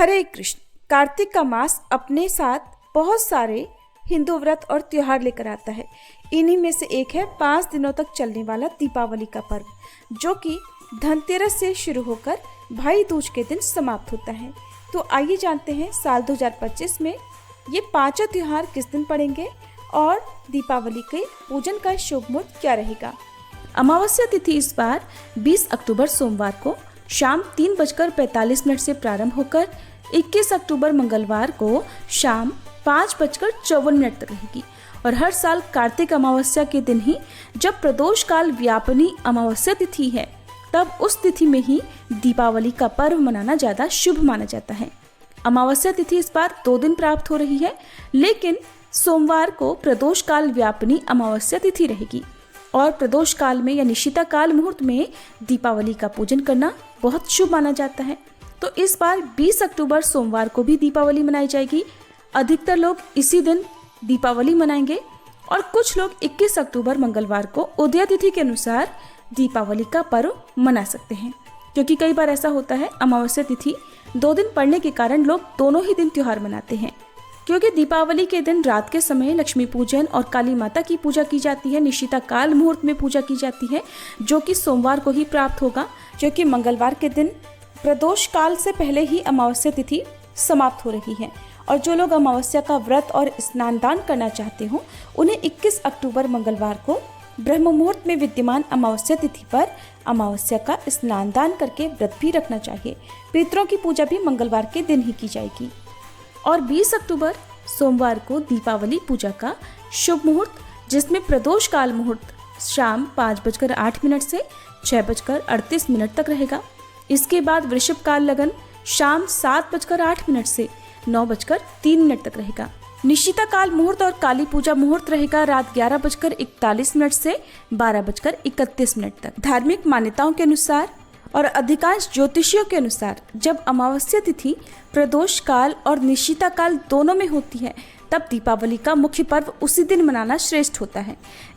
हरे कृष्ण। कार्तिक का मास अपने साथ बहुत सारे हिंदू व्रत और त्योहार लेकर आता है। इन्हीं में से एक है 5 दिनों तक चलने वाला दीपावली का पर्व, जो कि धनतेरस से शुरू होकर भाई दूज के दिन समाप्त होता है। तो आइए जानते हैं साल 2025 में ये पांचों त्योहार किस दिन पड़ेंगे और दीपावली के पूजन का शुभ मुहूर्त क्या रहेगा। अमावस्या तिथि इस बार 20 अक्टूबर सोमवार को शाम 3:45 से प्रारंभ होकर 21 अक्टूबर मंगलवार को शाम 5:54 तक रहेगी। और हर साल कार्तिक अमावस्या के दिन ही, जब प्रदोष काल व्यापिनी अमावस्या तिथि है, तब उस तिथि में ही दीपावली का पर्व मनाना ज़्यादा शुभ माना जाता है। अमावस्या तिथि इस बार 2 दिन प्राप्त हो रही है, लेकिन सोमवार को प्रदोष काल व्यापिनी अमावस्या तिथि रहेगी और प्रदोष काल में या निशिता काल मुहूर्त में दीपावली का पूजन करना बहुत शुभ माना जाता है। तो इस बार 20 अक्टूबर सोमवार को भी दीपावली मनाई जाएगी। अधिकतर लोग इसी दिन दीपावली मनाएंगे और कुछ लोग 21 अक्टूबर मंगलवार को उदय तिथि के अनुसार दीपावली का पर्व मना सकते हैं, क्योंकि कई बार ऐसा होता है अमावस्या तिथि 2 दिन पड़ने के कारण लोग दोनों ही दिन त्योहार मनाते हैं। क्योंकि दीपावली के दिन रात के समय लक्ष्मी पूजन और काली माता की पूजा की जाती है, निशिता काल मुहूर्त में पूजा की जाती है, जो कि सोमवार को ही प्राप्त होगा, क्योंकि मंगलवार के दिन प्रदोष काल से पहले ही अमावस्या तिथि समाप्त हो रही है। और जो लोग अमावस्या का व्रत और स्नान दान करना चाहते हो, उन्हें 21 अक्टूबर मंगलवार को ब्रह्म मुहूर्त में विद्यमान अमावस्या तिथि पर अमावस्या का स्नान दान करके व्रत भी रखना चाहिए। पितरों की पूजा भी मंगलवार के दिन ही की जाएगी। और 20 अक्टूबर सोमवार को दीपावली पूजा का शुभ मुहूर्त, जिसमें प्रदोष काल मुहूर्त शाम 5:08 से 6:38 तक रहेगा। इसके बाद वृषभ काल लगन शाम 7:08 से 9:03 तक रहेगा। निशिता काल मुहूर्त और काली पूजा मुहूर्त रहेगा रात 11:41 से 12:31 तक। धार्मिक मान्यताओं के अनुसार और अधिकांश ज्योतिषियों के अनुसार, जब अमावस्या तिथि प्रदोष काल और निशिता काल दोनों में होती है, तब दीपावली का मुख्य पर्व उसी दिन मनाना श्रेष्ठ होता है।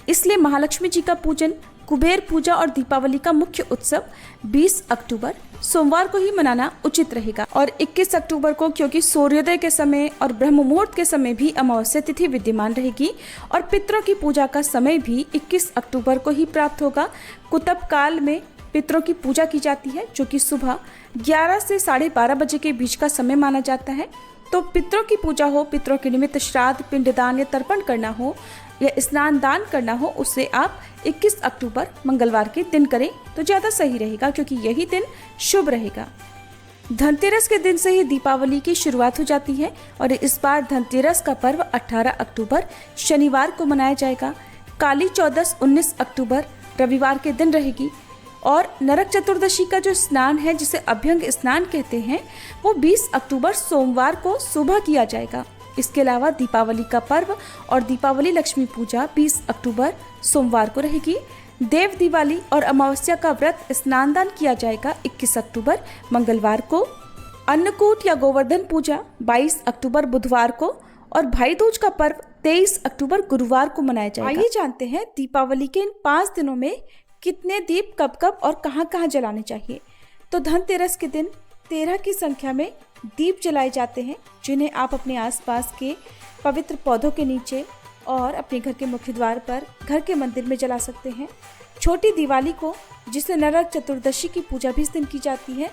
इसलिए महालक्ष्मी जी का पूजन, कुबेर पूजा और दीपावली का मुख्य उत्सव 20 अक्टूबर सोमवार को ही मनाना उचित रहेगा। और 21 अक्टूबर को, क्योंकि सूर्योदय के समय और ब्रह्म मुहूर्त के समय भी अमावस्या तिथि विद्यमान रहेगी और पितरों की पूजा का समय भी 21 अक्टूबर को ही प्राप्त होगा। कुतप काल में पितरों की पूजा की जाती है, जो कि सुबह 11 से 12:30 बजे के बीच का समय माना जाता है। तो पितरों की पूजा हो, पितरों के निमित्त श्राद्ध, पिंडदान या तर्पण करना हो या स्नान दान करना हो, उससे आप 21 अक्टूबर मंगलवार के दिन करें तो ज़्यादा सही रहेगा, क्योंकि यही दिन शुभ रहेगा। धनतेरस के दिन से ही दीपावली की शुरुआत हो जाती है और इस बार धनतेरस का पर्व 18 अक्टूबर शनिवार को मनाया जाएगा। काली चौदस 19 अक्टूबर रविवार के दिन रहेगी और नरक चतुर्दशी का जो स्नान है, जिसे अभ्यंग स्नान कहते हैं, वो 20 अक्टूबर सोमवार को सुबह किया जाएगा। इसके अलावा दीपावली का पर्व और दीपावली लक्ष्मी पूजा 20 अक्टूबर सोमवार को रहेगी। देव दिवाली और अमावस्या का व्रत स्नान दान किया जाएगा 21 अक्टूबर मंगलवार को। अन्नकूट या गोवर्धन पूजा 22 अक्टूबर बुधवार को और भाई दूज का पर्व 23 अक्टूबर गुरुवार को मनाया जाएगा। आइए जानते हैं दीपावली के इन 5 दिनों में कितने दीप कब कब और कहाँ कहाँ जलाने चाहिए। तो धनतेरस के दिन 13 की संख्या में दीप जलाए जाते हैं, जिन्हें आप अपने आसपास के पवित्र पौधों के नीचे और अपने घर के मुख्य द्वार पर, घर के मंदिर में जला सकते हैं। छोटी दिवाली को, जिसे नरक चतुर्दशी की पूजा भी इस दिन की जाती है,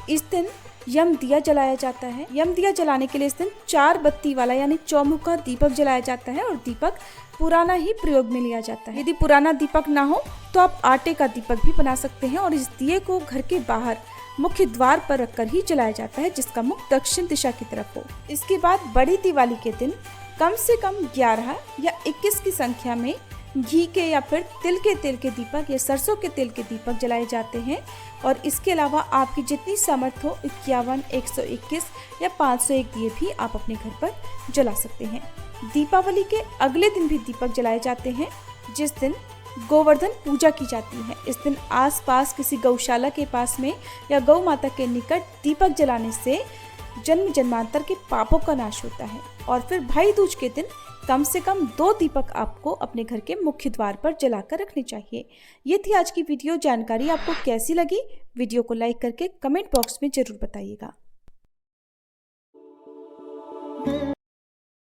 इस दिन यम दिया जलाया जाता है। यम दिया जलाने के लिए इस दिन 4 बत्ती वाला यानी चौमुखा दीपक जलाया जाता है और दीपक पुराना ही प्रयोग में लिया जाता है। यदि पुराना दीपक ना हो तो आप आटे का दीपक भी बना सकते हैं और इस दिए को घर के बाहर मुख्य द्वार पर रखकर ही जलाया जाता है, जिसका मुख दक्षिण दिशा की तरफ हो। इसके बाद बड़ी दिवाली के दिन कम से कम 11 या 21 की संख्या में घी के या फिर तिल के तेल के दीपक या सरसों के तेल के दीपक जलाए जाते हैं। और इसके अलावा आपकी जितनी सामर्थ्य हो 51, 121 या 501 दिए भी आप अपने घर पर जला सकते हैं। दीपावली के अगले दिन भी दीपक जलाए जाते हैं, जिस दिन गोवर्धन पूजा की जाती है। इस दिन आसपास किसी गौशाला के पास में या गौ माता के निकट दीपक जलाने से जन्म जन्मांतर के पापों का नाश होता है। और फिर भाई दूज के दिन कम से कम 2 दीपक आपको अपने घर के मुख्य द्वार पर जलाकर रखने चाहिए। ये थी आज की वीडियो। जानकारी आपको कैसी लगी? वीडियो को लाइक करके कमेंट बॉक्स में जरूर बताइएगा।